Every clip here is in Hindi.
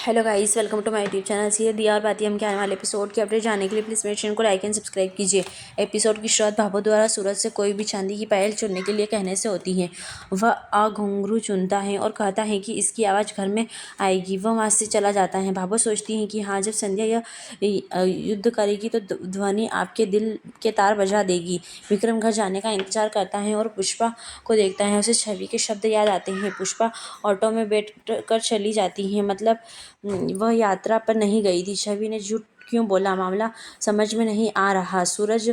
Hello guys, welcome to my YouTube channel. सी दिया और बाती हम के आने वाले एपिसोड की अपडेट जानने के लिए प्लीज़ मेरे चैनल को लाइक एंड सब्सक्राइब कीजिए। एपिसोड की शुरुआत भाभो द्वारा सूरज से कोई भी चांदी की पायल चुनने के लिए कहने से होती है। वह घुंघरू चुनता है और कहता है कि इसकी आवाज़ घर में आएगी। वह वहाँ से चला जाता है। भाभो सोचती है कि हाँ, जब संध्या यह युद्ध करेगी तो ध्वनि आपके दिल के तार बजा देगी। विक्रम घर जाने का इंतजार करता है और पुष्पा को देखता है। उसे छवि के शब्द याद आते हैं। पुष्पा ऑटो में बैठ कर चली जाती है, मतलब वह यात्रा पर नहीं गई थी। छवि ने झूठ क्यों बोला, मामला समझ में नहीं आ रहा। सूरज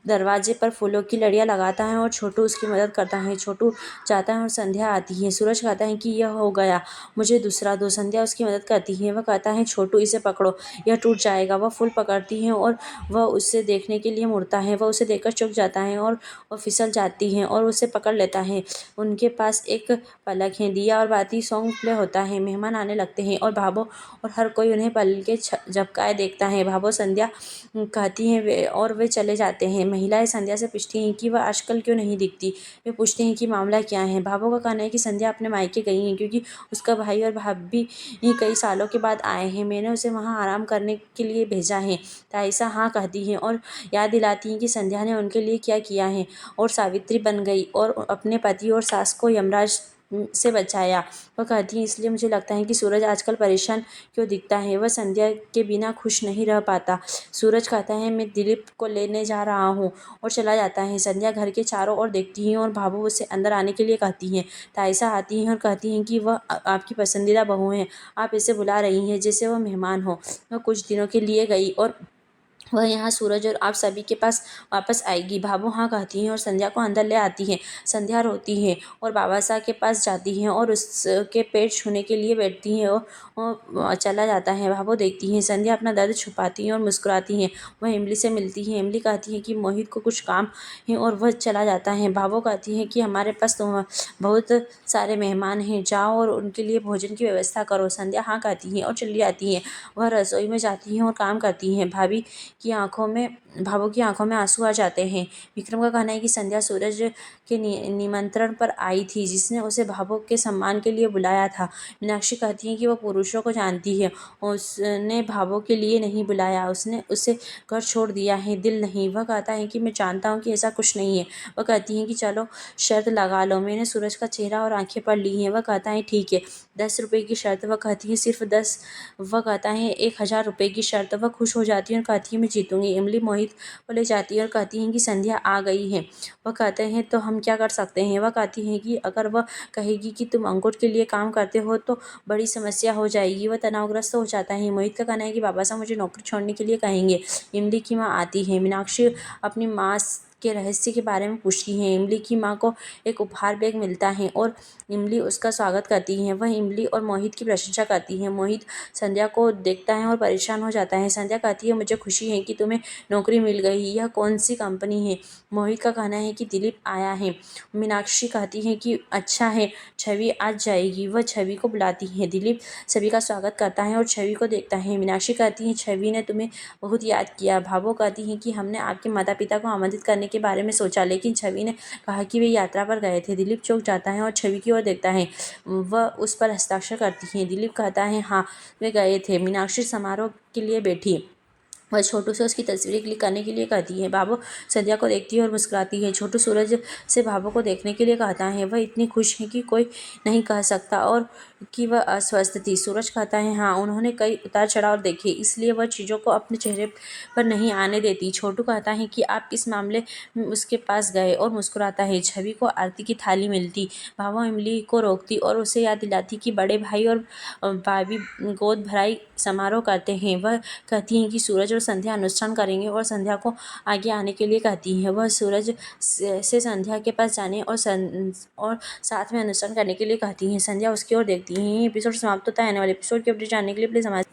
दरवाजे पर फूलों की लड़ियां लगाता है और छोटू उसकी मदद करता है। छोटू जाता है और संध्या आती है। सूरज कहता है कि यह हो गया, मुझे दूसरा दो। संध्या उसकी मदद करती है। वह कहता है, छोटू इसे पकड़ो, यह टूट जाएगा। वह फूल पकड़ती है और वह उसे देखने के लिए मुड़ता है। वह उसे देखकर चुप जाता है और फिसल जाती है और उसे पकड़ लेता है। उनके पास एक पलक है। दिया और बाती सॉन्ग प्ले होता है। मेहमान आने लगते हैं और भाभो और हर कोई उन्हें पलके झपकाए देखता है। भाभो संध्या कहती है और वे चले जाते हैं। महिलाएं संध्या से पूछती हैं कि वह आजकल क्यों नहीं दिखती। वे पूछते हैं कि मामला क्या है। भाभो का कहना है कि संध्या अपने मायके गई है क्योंकि उसका भाई और भाभी कई सालों के बाद आए हैं। मैंने उसे वहाँ आराम करने के लिए भेजा है। ताइसा हाँ कहती है और याद दिलाती हैं कि संध्या ने उनके लिए क्या किया है और सावित्री बन गई और अपने पति और सास को यमराज से बचाया। वह कहती है, इसलिए मुझे लगता है कि सूरज आजकल परेशान क्यों दिखता है। वह संध्या के बिना खुश नहीं रह पाता। सूरज कहता है, मैं दिलीप को लेने जा रहा हूँ और चला जाता है। संध्या घर के चारों ओर देखती है और भाभो उसे अंदर आने के लिए कहती है। ताइसा आती है और कहती है कि वह आपकी पसंदीदा बहू है। आप इसे बुला रही हैं जैसे वह मेहमान हो। वह कुछ दिनों के लिए गई और वह यहाँ सूरज और आप सभी के पास वापस आएगी। भाभो हाँ कहती है और संध्या को अंदर ले आती है। संध्या रोती है और बाबा साहब के पास जाती है और उसके पेट छूने के लिए बैठती है और चला जाता है। भाभो देखती है। संध्या अपना दर्द छुपाती है और मुस्कुराती है। वह इमली से मिलती है। इमली कहती है कि मोहित को कुछ काम है और वह चला जाता है। भाभो कहती है कि हमारे पास तो बहुत सारे मेहमान हैं, जाओ और उनके लिए भोजन की व्यवस्था करो। संध्या हाँ कहती है और चली जाती है। वह रसोई में जाती है और काम करती है। भाभो की आंखों में आंसू आ जाते हैं। विक्रम का कहना है कि संध्या सूरज के निमंत्रण पर आई थी, जिसने उसे भाभो के सम्मान के लिए बुलाया था। मीनाक्षी कहती है कि वह पुरुषों को जानती है, उसने भाभो के लिए नहीं बुलाया, उसने उसे घर छोड़ दिया है, दिल नहीं। वह कहता है कि मैं जानता हूँ कि ऐसा कुछ नहीं है। वह कहती है कि चलो शर्त लगा लो। मैंने सूरज का चेहरा और आंखें पढ़ ली हैं। वह कहता है ठीक है, 10 रुपये की शर्त। वह कहती है सिर्फ 10। वह कहता है 1000 रुपये की शर्त। वह खुश हो जाती है और कहती है मैं जीतूंगी। इमली मोहित को ले जाती है और कहती है कि संध्या आ गई है। वह कहते हैं तो हम क्या कर सकते हैं। वह कहती है कि अगर वह कहेगी कि तुम अंकुर के लिए काम करते हो तो बड़ी समस्या हो जाएगी। वह तनावग्रस्त हो जाता है। मोहित का कहना है कि बाबा साहब मुझे नौकरी छोड़ने के लिए कहेंगे। इमली की माँ आती है। मीनाक्षी अपनी माँ के रहस्य के बारे में पूछती है। इमली की माँ को एक उपहार बैग मिलता है और इमली उसका स्वागत करती है। वह इमली और मोहित की प्रशंसा करती है। मोहित संध्या को देखता है और परेशान हो जाता है। संध्या कहती है, मुझे खुशी है कि तुम्हें नौकरी मिल गई। यह कौन सी कंपनी है। मोहित का कहना है कि दिलीप आया है। मीनाक्षी कहती है कि अच्छा है, छवि आज जाएगी। वह छवि को बुलाती है। दिलीप छवि का स्वागत करता है और छवि को देखता है। मीनाक्षी कहती है, छवि ने तुम्हें बहुत याद किया। भाभो कहती है कि हमने आपके माता पिता को आमंत्रित करने के बारे में सोचा, लेकिन छवि ने कहा कि वे यात्रा पर गए थे। दिलीप चौंक जाता है और छवि की ओर देखता है। वह उस पर हस्ताक्षर करती है। दिलीप कहता है हाँ, वे गए थे। मीनाक्षी समारोह के लिए बैठी। वह छोटू से उसकी तस्वीरें क्लिक करने के लिए कहती है। भाभो संध्या को देखती है और मुस्कुराती है। छोटू सूरज से भाभो को देखने के लिए कहता है। वह इतनी खुश है कि कोई नहीं कह सकता और कि वह अस्वस्थ थी। सूरज कहता है हाँ, उन्होंने कई उतार चढ़ाव देखे, इसलिए वह चीज़ों को अपने चेहरे पर नहीं आने देती। छोटू कहता है कि आप किस मामले में उसके पास गए और मुस्कुराता है। छवि को आरती की थाली मिलती। भाभो इमली को रोकती और उसे याद दिलाती कि बड़े भाई और भाभी गोद भराई समारोह करते हैं। वह कहती हैं कि सूरज और संध्या अनुष्ठान करेंगे और संध्या को आगे आने के लिए कहती है। वह सूरज से संध्या के पास जाने और साथ में अनुष्ठान करने के लिए कहती हैं। संध्या उसकी ओर देखती है। एपिसोड समाप्त होता है। आने वाले एपिसोड की अपडेट जानने के लिए प्लीज़ हमारे